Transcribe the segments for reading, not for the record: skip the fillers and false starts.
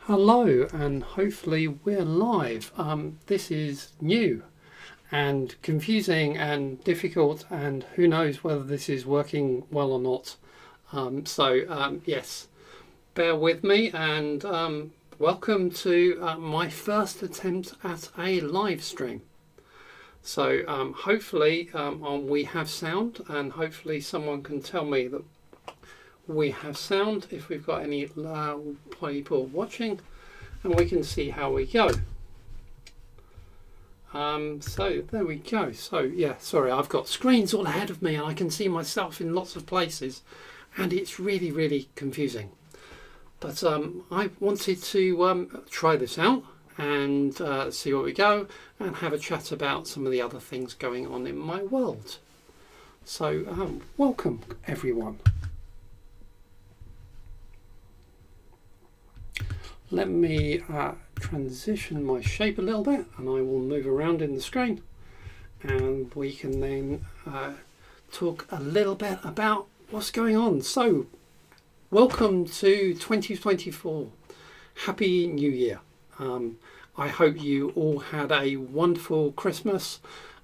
Hello, and hopefully we're live. This is new and confusing and difficult, and who knows whether this is working well or not. Yes, bear with me, and welcome to my first attempt at a live stream. So hopefully we have sound, and hopefully someone can tell me that we have sound if we've got any people watching, and we can see how we go. So there we go. So yeah, sorry, I've got screens all ahead of me and I can see myself in lots of places, and it's really confusing. But I wanted to try this out and see where we go and have a chat about some of the other things going on in my world. So welcome everyone. Let me transition my shape a little bit, and I will move around in the screen, and we can then talk a little bit about what's going on. So welcome to 2024. Happy New Year. I hope you all had a wonderful Christmas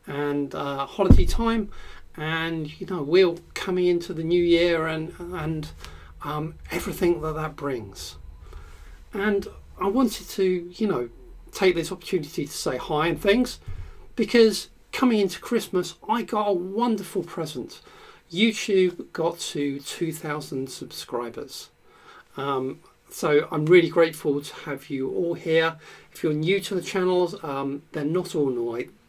and holiday time, and we're coming into the new year and everything that brings. And I wanted to, take this opportunity to say hi and things, because coming into Christmas, I got a wonderful present. YouTube got to 2,000 subscribers. So I'm really grateful to have you all here. If you're new to the channels, they're not all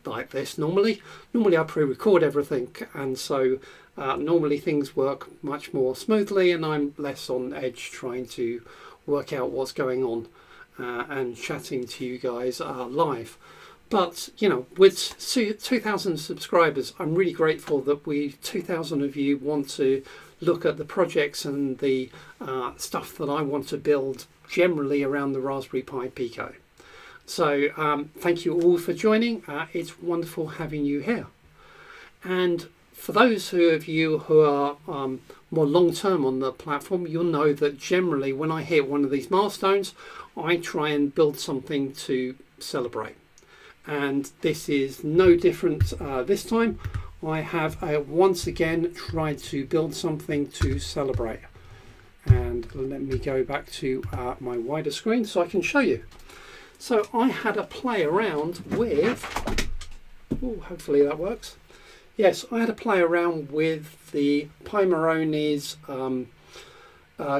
like this normally. Normally I pre-record everything, and so normally things work much more smoothly, and I'm less on edge trying to work out what's going on and chatting to you guys live. But with 2,000 subscribers, I'm really grateful that 2,000 of you want to look at the projects and the stuff that I want to build generally around the Raspberry Pi Pico. So thank you all for joining. It's wonderful having you here. And for those of you who are more long-term on the platform, you'll know that generally when I hit one of these milestones, I try and build something to celebrate. And this is no different this time. I have once again tried to build something to celebrate. And let me go back to my wider screen so I can show you. So I had a play around with, hopefully that works. Yes, I had to play around with the Pimorones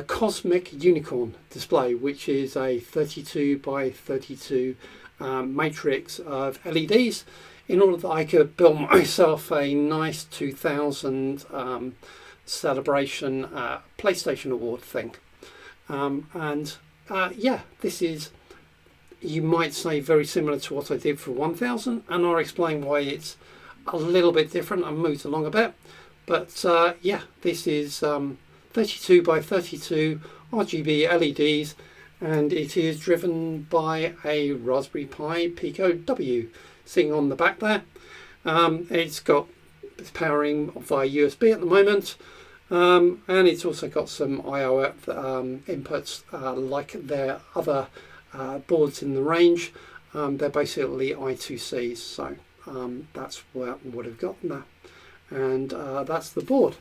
Cosmic Unicorn display, which is a 32 by 32 matrix of LEDs, in order that I could build myself a nice 2000 celebration PlayStation Award thing. Yeah, this is, you might say, very similar to what I did for 1000, and I'll explain why it's a little bit different. I moved along a bit, but yeah, this is 32 by 32 RGB LEDs, and it is driven by a Raspberry Pi Pico W sitting on the back there. It's powering via USB at the moment, and it's also got some I/O inputs like their other boards in the range. They're basically I2Cs, so that's what I've got there, and that's the board,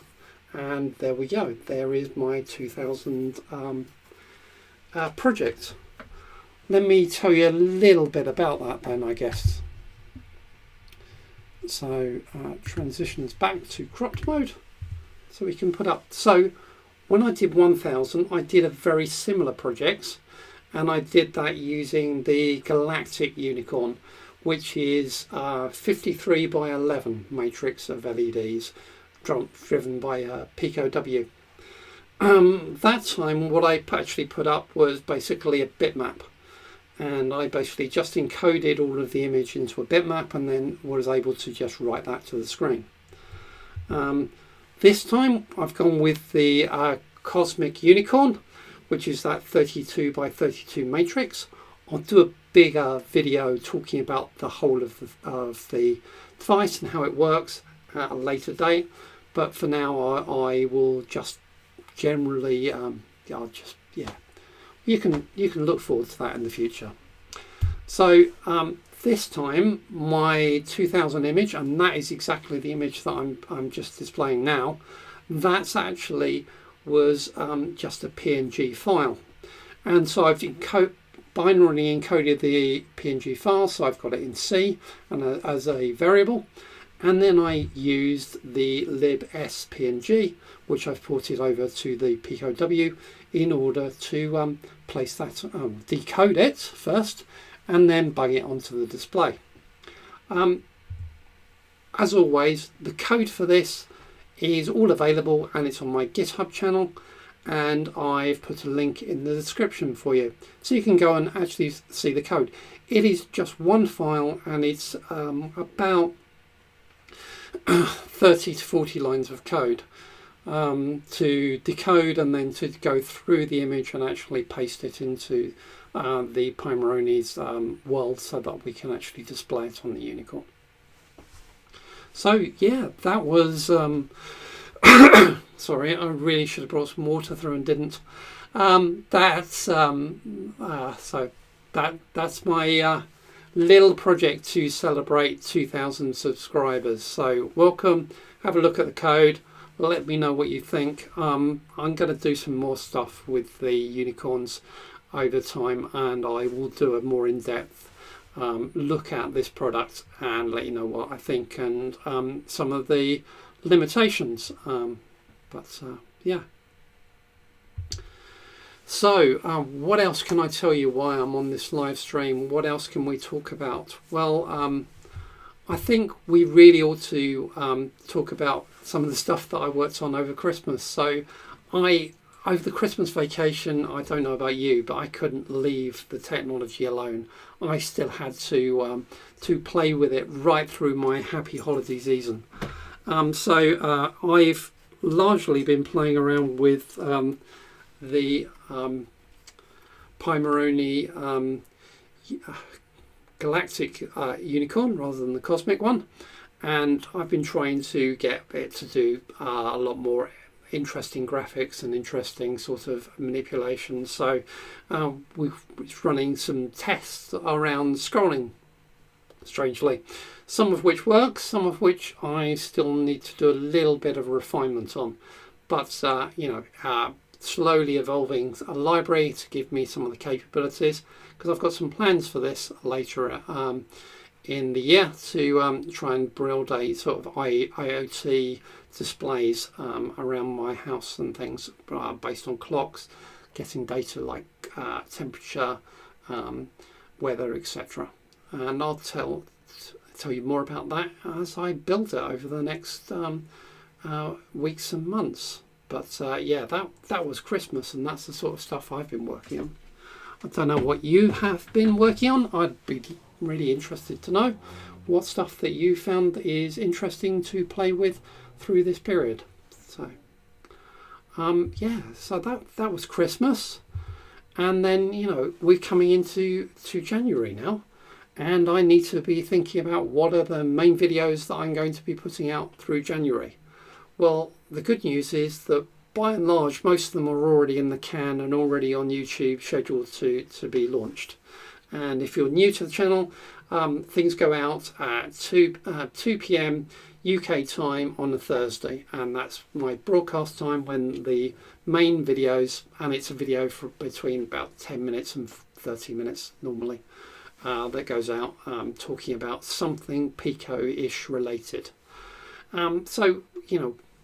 and there we go. There is my 2000 project. Let me tell you a little bit about that then, I guess. So transitions back to cropped mode so we can put up. So when I did 1000, I did a very similar project, and I did that using the Galactic Unicorn, which is 53 by 11 matrix of LEDs driven by Pico W. That time what I actually put up was basically a bitmap, and I basically just encoded all of the image into a bitmap and then was able to just write that to the screen. This time I've gone with the Cosmic Unicorn, which is that 32 by 32 matrix. I'll do a bigger video talking about the whole of the device and how it works at a later date, but for now I will just generally I'll just you can look forward to that in the future. So this time my 2000 image, and that is exactly the image that I'm just displaying now, that's actually was just a PNG file. And so I've binarily encoded the PNG file, so I've got it in C and as a variable. And then I used the libspng, which I've ported over to the PicoW in order to place that, decode it first, and then bung it onto the display. As always, the code for this is all available and it's on my GitHub channel, and I've put a link in the description for you, so you can go and actually see the code. It is just one file, and it's about 30 to 40 lines of code to decode and then to go through the image and actually paste it into the Pimorones world so that we can actually display it on the Unicorn. So yeah, that was sorry, I really should have brought some water through and didn't. That's my little project to celebrate 2,000 subscribers. So welcome, have a look at the code, let me know what you think. I'm going to do some more stuff with the unicorns over time, and I will do a more in-depth look at this product and let you know what I think and some of the limitations. Yeah. So what else can I tell you why I'm on this live stream? What else can we talk about? Well, I think we really ought to talk about some of the stuff that I worked on over Christmas. So over the Christmas vacation, I don't know about you, but I couldn't leave the technology alone. I still had to play with it right through my happy holiday season. So I've largely been playing around with the Pimorone galactic unicorn rather than the cosmic one, and I've been trying to get it to do a lot more interesting graphics and interesting sort of manipulations. So we're running some tests around scrolling, strangely, some of which work, some of which I still need to do a little bit of refinement on, but slowly evolving a library to give me some of the capabilities, because I've got some plans for this later in the year to try and build a sort of IoT displays around my house and things based on clocks, getting data like temperature, weather, etc. And I'll tell you more about that as I build it over the next weeks and months. But yeah, that was Christmas, and that's the sort of stuff I've been working on. I don't know what you have been working on. I'd be really interested to know what stuff that you found is interesting to play with through this period. So yeah, so that was Christmas, and then we're coming into January now, and I need to be thinking about what are the main videos that I'm going to be putting out through January. Well, the good news is that by and large most of them are already in the can and already on YouTube, scheduled to be launched. And if you're new to the channel, things go out at 2 p.m. UK time on a Thursday, and that's my broadcast time when the main videos, and it's a video for between about 10 minutes and 30 minutes normally, that goes out talking about something Pico-ish related. So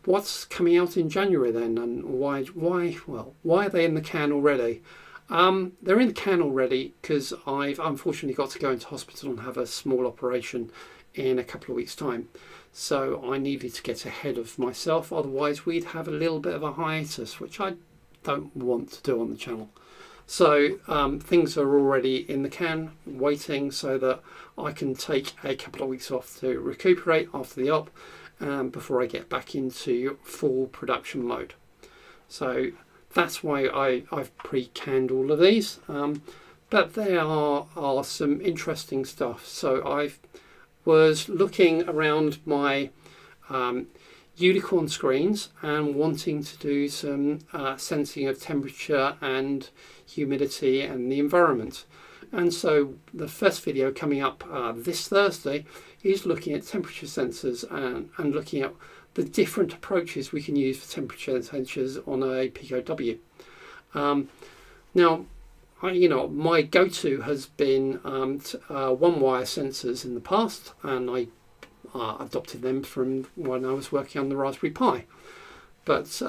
what's coming out in January then, and why are they in the can already? They're in the can already because I've unfortunately got to go into hospital and have a small operation in a couple of weeks' time. So I needed to get ahead of myself, otherwise we'd have a little bit of a hiatus, which I don't want to do on the channel. So things are already in the can waiting so that I can take a couple of weeks off to recuperate after the op before I get back into full production mode. So that's why I've pre-canned all of these, but there are some interesting stuff. So I was looking around my Unicorn screens and wanting to do some sensing of temperature and humidity and the environment. And so the first video coming up this Thursday is looking at temperature sensors and looking at the different approaches we can use for temperature sensors on a Pico W. Now, my go-to has been one-wire sensors in the past, and I adopted them from when I was working on the Raspberry Pi. But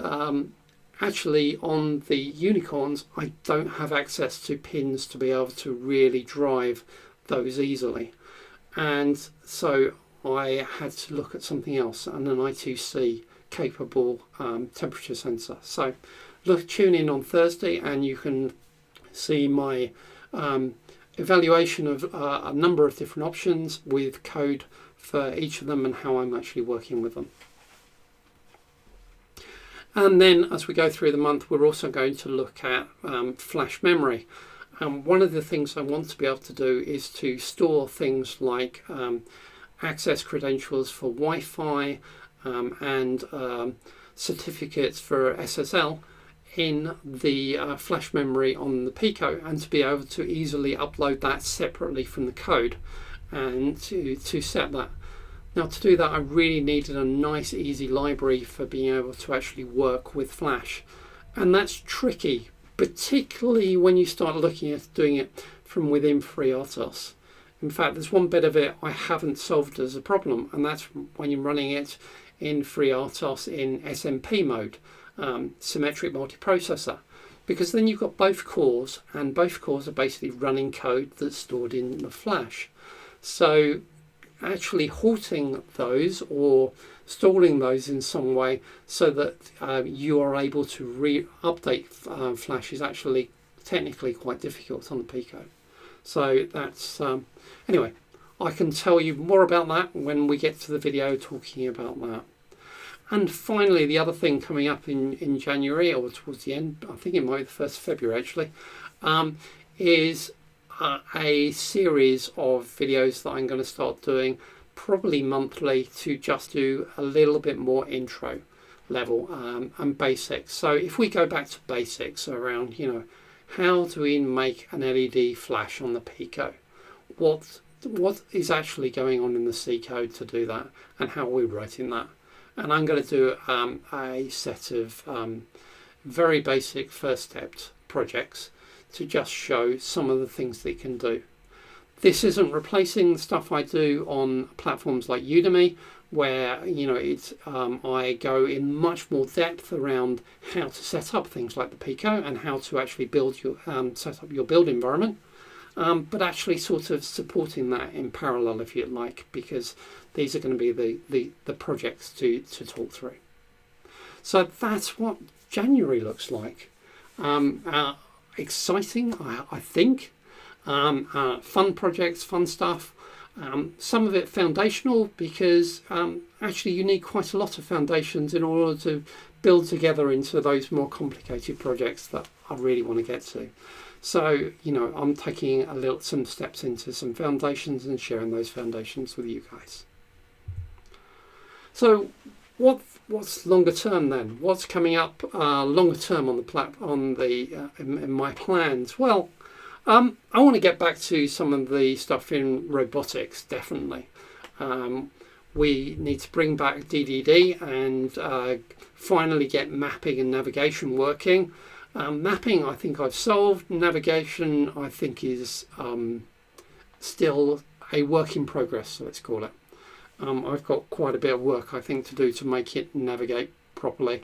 actually on the Unicorns, I don't have access to pins to be able to really drive those easily. And so I had to look at something else, and an I2C capable temperature sensor. So tune in on Thursday and you can see my evaluation of a number of different options with code for each of them and how I'm actually working with them. And then as we go through the month, we're also going to look at flash memory. One of the things I want to be able to do is to store things like access credentials for Wi-Fi and certificates for SSL in the flash memory on the Pico, and to be able to easily upload that separately from the code and to set that. Now, to do that, I really needed a nice easy library for being able to actually work with Flash, and that's tricky, particularly when you start looking at doing it from within FreeRTOS. In fact, there's one bit of it I haven't solved as a problem, and that's when you're running it in FreeRTOS in SMP mode, symmetric multiprocessor, because then you've got both cores, and both cores are basically running code that's stored in the Flash. So actually halting those or stalling those in some way so that you are able to update Flash is actually technically quite difficult on the Pico. So that's anyway, I can tell you more about that when we get to the video talking about that. And finally, the other thing coming up in January, or towards the end, I think it might be the 1st of February actually, is a series of videos that I'm going to start doing probably monthly to just do a little bit more intro level and basics. So if we go back to basics around, how do we make an LED flash on the Pico? What is actually going on in the C code to do that, and how are we writing that? And I'm going to do a set of very basic first step projects to just show some of the things that you can do. This isn't replacing the stuff I do on platforms like Udemy, where I go in much more depth around how to set up things like the Pico and how to actually build your set up your build environment, but actually sort of supporting that in parallel, if you like, because these are going to be the projects to talk through. So that's what January looks like. Exciting, I think. Fun projects, fun stuff. Some of it foundational, because actually you need quite a lot of foundations in order to build together into those more complicated projects that I really want to get to. So, I'm taking some steps into some foundations and sharing those foundations with you guys. So what's longer term then? What's coming up longer term on in my plans? Well, I want to get back to some of the stuff in robotics, definitely. We need to bring back DDD and finally get mapping and navigation working. Mapping, I think I've solved. Navigation, I think, is still a work in progress, let's call it. I've got quite a bit of work, I think, to do to make it navigate properly.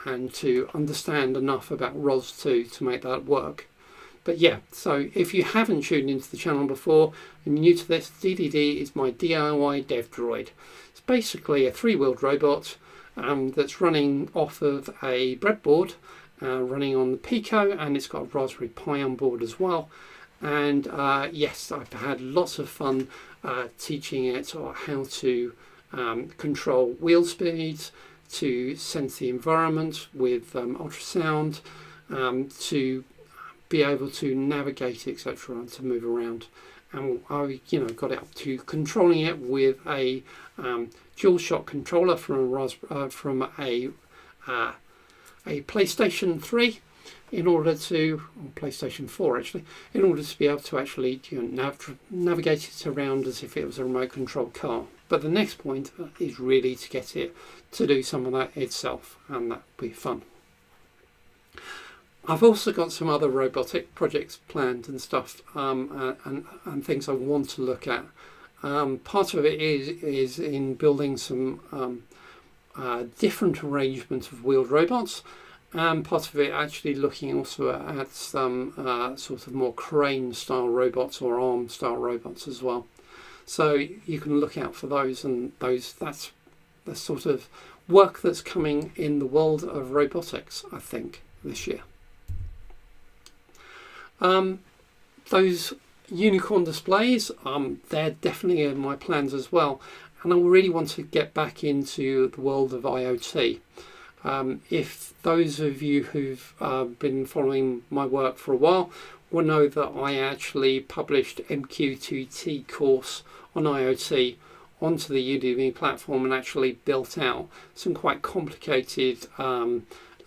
And to understand enough about ROS2 to make that work. But yeah, so if you haven't tuned into the channel before and you're new to this, DDD is my DIY dev droid. It's basically a 3-wheeled robot that's running off of a breadboard, running on the Pico, and it's got a Raspberry Pi on board as well. And yes, I've had lots of fun teaching it how to control wheel speeds, to sense the environment with ultrasound, to be able to navigate, etc., and to move around. And I, got it up to controlling it with a DualShock controller from a PlayStation 3, in order to, on PlayStation 4 actually, in order to be able to actually navigate it around as if it was a remote controlled car. But the next point is really to get it to do some of that itself, and that would be fun. I've also got some other robotic projects planned and stuff, and things I want to look at. Part of it is in building some different arrangements of wheeled robots, and part of it actually looking also at some sort of more crane style robots or arm style robots as well. So you can look out for those, and that's the sort of work that's coming in the world of robotics, I think, this year. Those unicorn displays, they're definitely in my plans as well, and I really want to get back into the world of IoT. If those of you who've been following my work for a while will know that I actually published MQTT course on IoT onto the Udemy platform and actually built out some quite complicated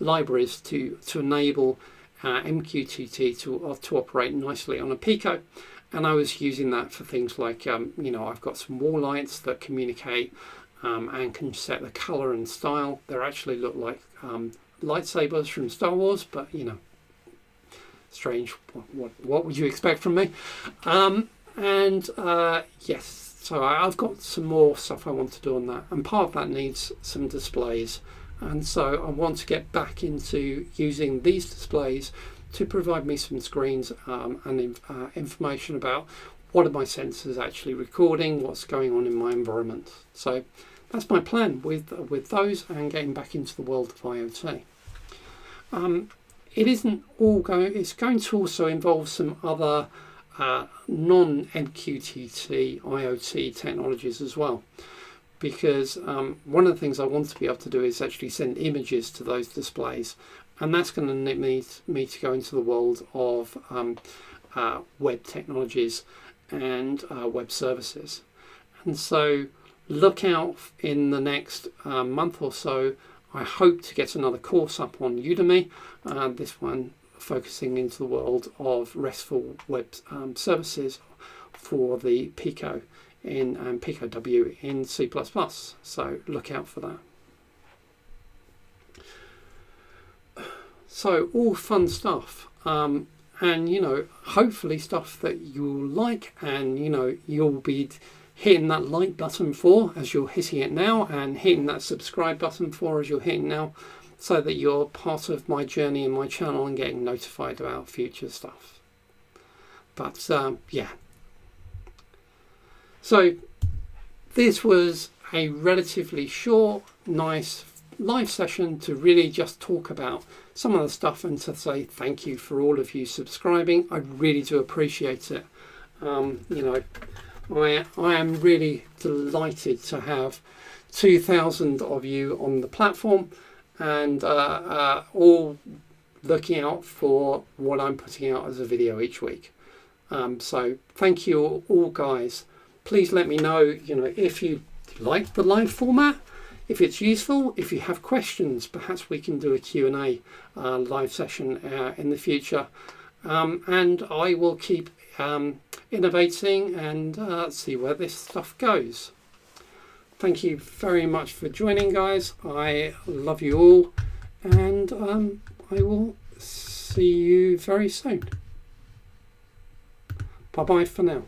libraries to enable MQTT to operate nicely on a Pico. And I was using that for things like, I've got some wall lights that communicate and can set the color and style. They actually look like lightsabers from Star Wars, but strange. What would you expect from me? Yes, so I've got some more stuff I want to do on that, and part of that needs some displays. And so I want to get back into using these displays to provide me some screens and information about what are my sensors actually recording, what's going on in my environment. So that's my plan with those and getting back into the world of IoT. It isn't all going. It's going to also involve some other non-MQTT IoT technologies as well. Because one of the things I want to be able to do is actually send images to those displays, and that's going to need me to go into the world of web technologies and web services. And so look out in the next month or so. I hope to get another course up on Udemy, this one focusing into the world of RESTful web services for the Pico in Pico W in C++. So look out for that. So all fun stuff, and hopefully stuff that you'll like, and you'll be hitting that like button for as you're hitting it now, and hitting that subscribe button for as you're hitting now, so that you're part of my journey and my channel and getting notified about future stuff. But yeah. So this was a relatively short, nice live session to really just talk about some of the stuff and to say thank you for all of you subscribing. I really do appreciate it. I am really delighted to have 2,000 of you on the platform, and all looking out for what I'm putting out as a video each week. So thank you all, guys. Please let me know, if you like the live format, if it's useful, if you have questions. Perhaps we can do a Q&A live session in the future. And I will keep innovating and see where this stuff goes. Thank you very much for joining, guys. I love you all, and I will see you very soon. Bye-bye for now.